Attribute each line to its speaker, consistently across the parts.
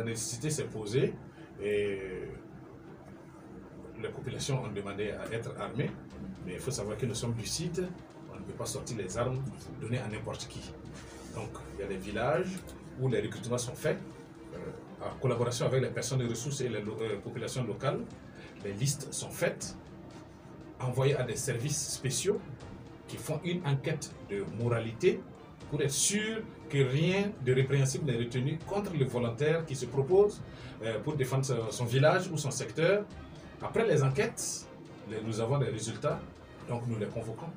Speaker 1: la nécessité s'est posée et les populations ont demandé à être armées, mais il faut savoir que nous sommes du site, on ne peut pas sortir les armes données à n'importe qui. Donc il y a des villages où les recrutements sont faits en collaboration avec les personnes de ressources et les populations locales. Les listes sont faites, envoyées à des services spéciaux qui font une enquête de moralité pour être sûr que rien de répréhensible n'est retenu contre le volontaire qui se propose pour défendre son village ou son secteur. Après les enquêtes, nous avons les résultats, donc nous les convoquons.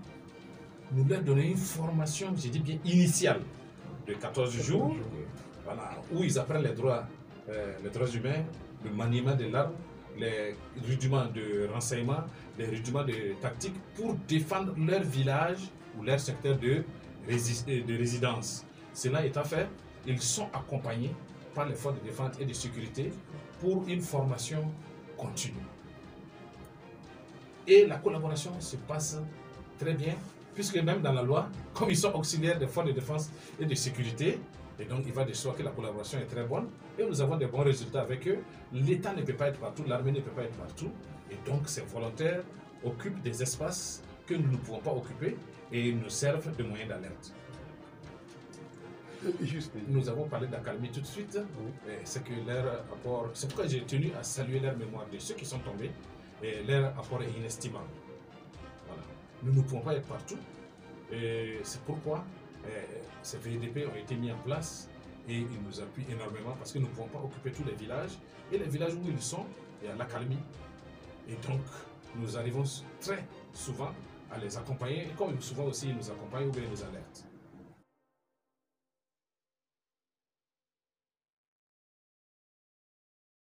Speaker 1: Nous leur donnons une formation, je dis bien initiale, de 14 jours, voilà, où ils apprennent les droits humains, le maniement de l'arme, les rudiments de renseignement, les rudiments de tactique pour défendre leur village ou leur secteur de résidence. Cela étant fait, ils sont accompagnés par les forces de défense et de sécurité pour une formation continue. Et la collaboration se passe très bien, puisque même dans la loi, comme ils sont auxiliaires des forces de défense et de sécurité, et donc il va de soi que la collaboration est très bonne, et nous avons des bons résultats avec eux. L'État ne peut pas être partout, l'armée ne peut pas être partout, et donc ces volontaires occupent des espaces que nous ne pouvons pas occuper, et ils nous servent de moyens d'alerte. Nous avons parlé d'accalmie tout de suite, c'est que leur apport, c'est pourquoi j'ai tenu à saluer leur mémoire de ceux qui sont tombés, et leur apport est inestimable. Voilà. Nous ne pouvons pas être partout, et c'est pourquoi ces VDP ont été mis en place et ils nous appuient énormément parce que nous ne pouvons pas occuper tous les villages, et les villages où ils sont, il y a l'accalmie, et donc nous arrivons très souvent à les accompagner, et comme souvent aussi ils nous accompagnent ou bien ils nous alertent.